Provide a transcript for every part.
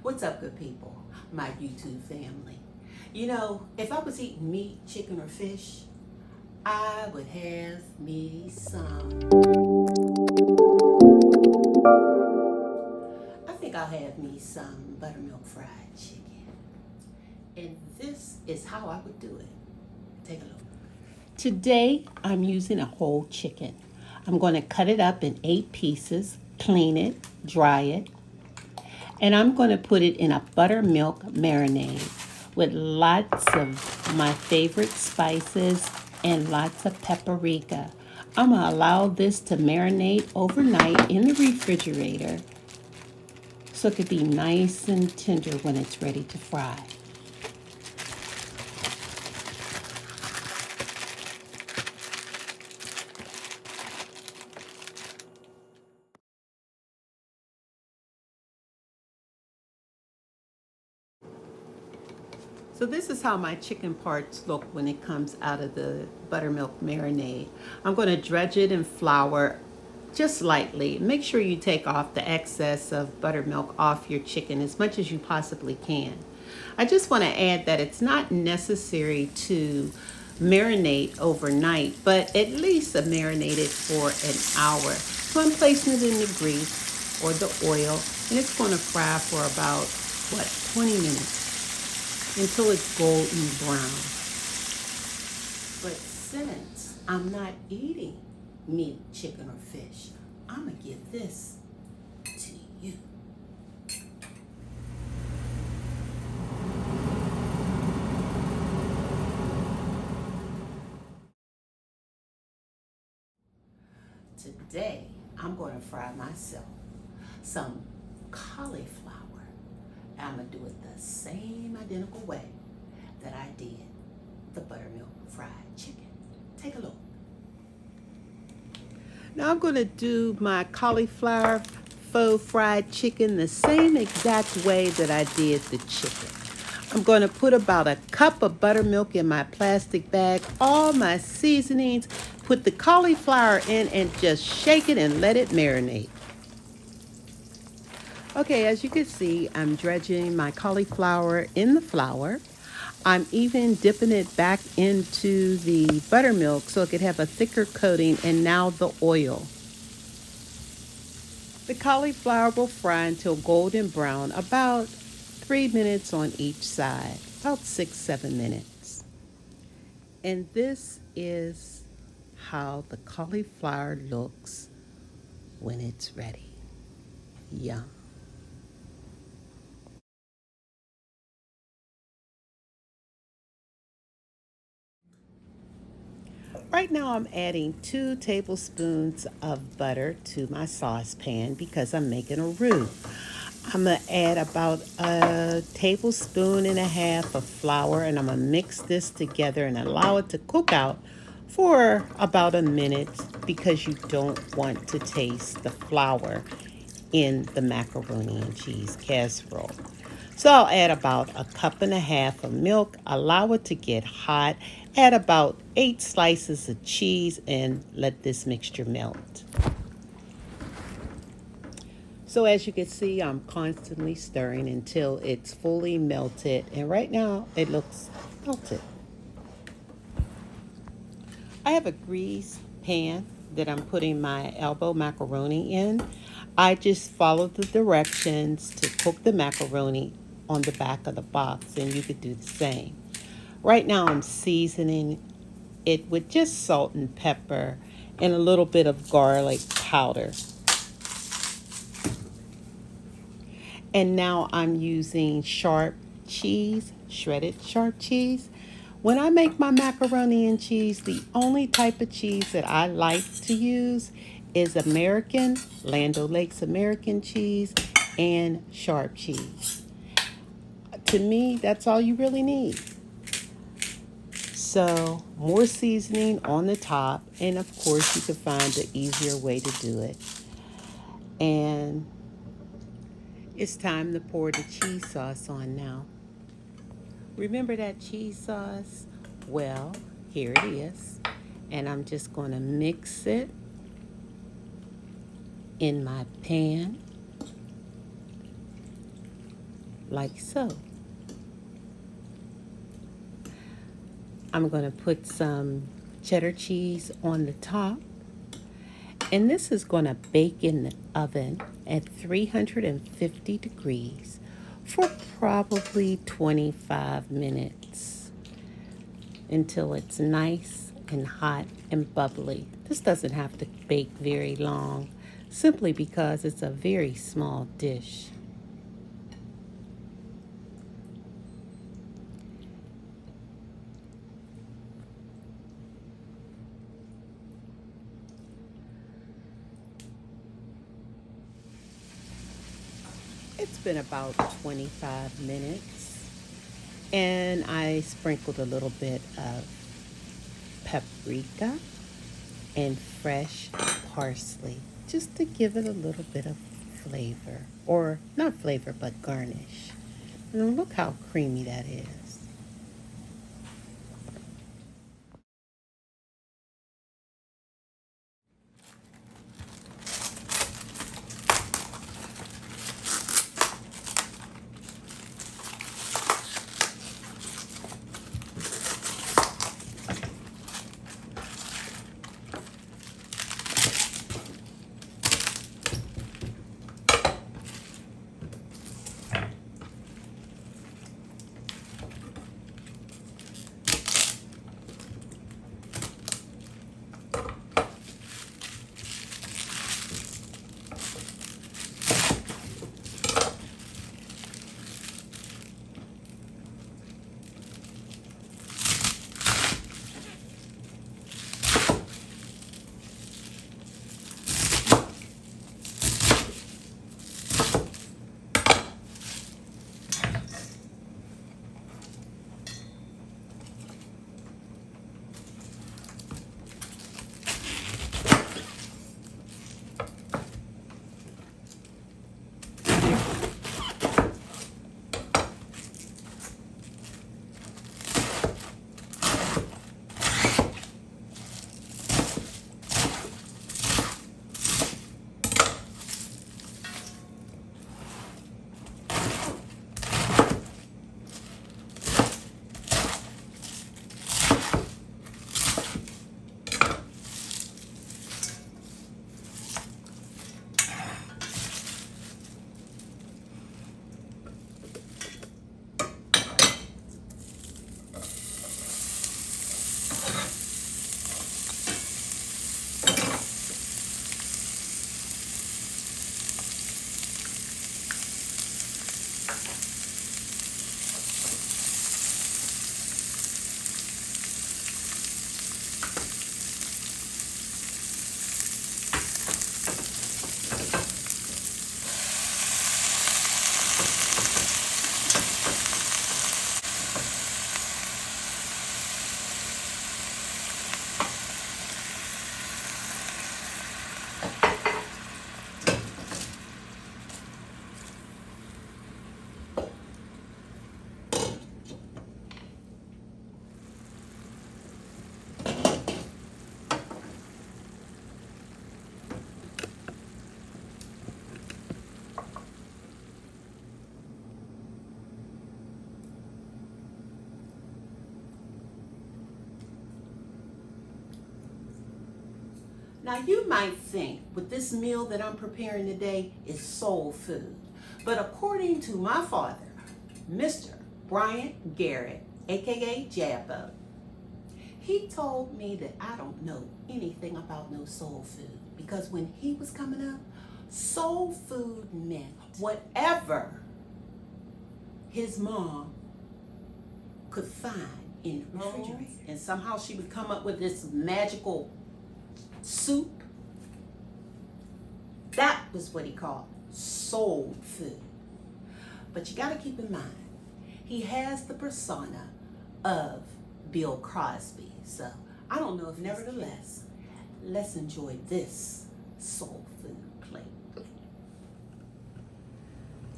What's up, good people? My YouTube family. You know, if I was eating meat, chicken, or fish, I would have me I think I'll have me some buttermilk fried chicken. And this is how I would do it. Take a look. Today, I'm using a whole chicken. I'm going to cut it up in 8 pieces, clean it, dry it, and I'm going to put it in a buttermilk marinade with lots of my favorite spices and lots of paprika. I'm going to allow this to marinate overnight in the refrigerator so it could be nice and tender when it's ready to fry. So this is how my chicken parts look when it comes out of the buttermilk marinade. I'm going to dredge it in flour just lightly. Make sure you take off the excess of buttermilk off your chicken as much as you possibly can. I just want to add that it's not necessary to marinate overnight, but at least marinate it for an hour. So I'm placing it in the grease or the oil, and it's going to fry for about, 20 minutes until it's golden brown. But since I'm not eating meat, chicken, or fish, I'm going to give this to you. Today, I'm going to fry myself some cauliflower. I'm going to do it the same identical way that I did the buttermilk fried chicken. Take a look. Now I'm going to do my cauliflower faux fried chicken the same exact way that I did the chicken. I'm going to put about a cup of buttermilk in my plastic bag, all my seasonings, put the cauliflower in and just shake it and let it marinate. Okay, as you can see, I'm dredging my cauliflower in the flour. I'm even dipping it back into the buttermilk so it could have a thicker coating, and now the oil. The cauliflower will fry until golden brown, about 3 minutes on each side, about 6-7 minutes. And this is how the cauliflower looks when it's ready. Yum. Right now I'm adding 2 tablespoons of butter to my saucepan because I'm making a roux. I'm going to add about 1.5 tablespoons of flour, and I'm going to mix this together and allow it to cook out for about a minute because you don't want to taste the flour in the macaroni and cheese casserole. So I'll add about 1.5 cups of milk, allow it to get hot, add about 8 slices of cheese, and let this mixture melt. So as you can see, I'm constantly stirring until it's fully melted, and right now it looks melted. I have a greased pan that I'm putting my elbow macaroni in. I just follow the directions to cook the macaroni on the back of the box, and you could do the same. Right now I'm seasoning it with just salt and pepper and a little bit of garlic powder. And now I'm using sharp cheese, shredded sharp cheese. When I make my macaroni and cheese, the only type of cheese that I like to use is American, Land O'Lakes American cheese, and sharp cheese. To me, that's all you really need. So, more seasoning on the top, and of course, you can find the easier way to do it. And it's time to pour the cheese sauce on now. Remember that cheese sauce? Well, here it is. And I'm just going to mix it in my pan. like so. I'm going to put some cheddar cheese on the top. And this is going to bake in the oven at 350 degrees for probably 25 minutes until it's nice and hot and bubbly. This doesn't have to bake very long, simply because it's a very small dish. It's been about 25 minutes, and I sprinkled a little bit of paprika and fresh parsley just to give it a little bit of flavor, or not flavor, but garnish. And look how creamy that is. Now, you might think with this meal that I'm preparing today is soul food, but according to my father, Mr. Bryant Garrett, aka Jabba, he told me that I don't know anything about no soul food, because when he was coming up, soul food meant whatever his mom could find in the refrigerator. And somehow she would come up with this magical soup. That was what he called soul food. But you got to keep in mind, he has the persona of Bill Cosby. So I don't know if, nevertheless, let's enjoy this soul food plate.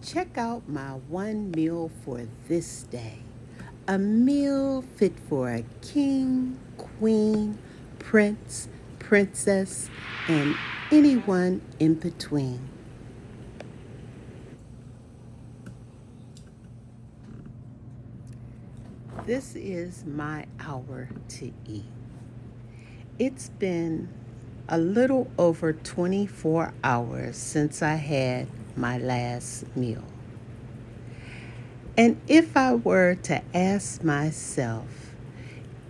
Check out my one meal for this day. A meal fit for a king, queen, prince, princess, and anyone in between. This is my hour to eat. It's been a little over 24 hours since I had my last meal. And if I were to ask myself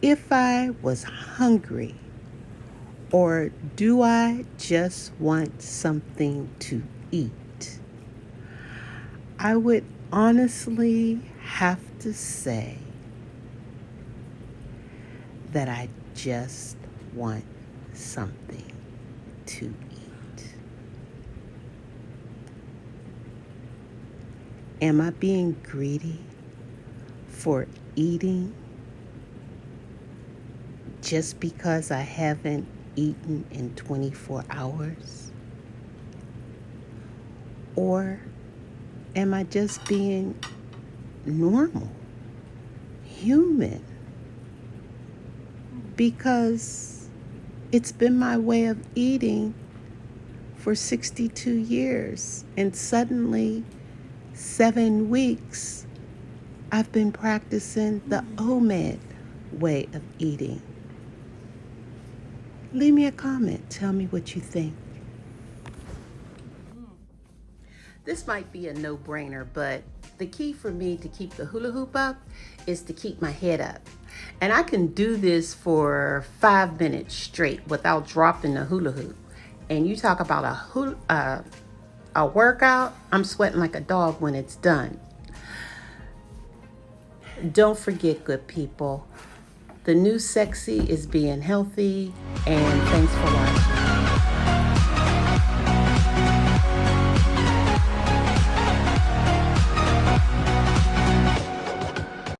if I was hungry or do I just want something to eat, I would honestly have to say that I just want something to eat. Am I being greedy for eating just because I haven't eaten in 24 hours? Or am I just being normal, human? Because it's been my way of eating for 62 years, and suddenly 7 weeks I've been practicing the OMAD way of eating. Leave me a comment. Tell me what you think. This might be a no-brainer, but the key for me to keep the hula hoop up is to keep my head up. And I can do this for 5 minutes straight without dropping the hula hoop. And you talk about a workout, I'm sweating like a dog when it's done. Don't forget, good people, the new sexy is being healthy, and thanks for watching.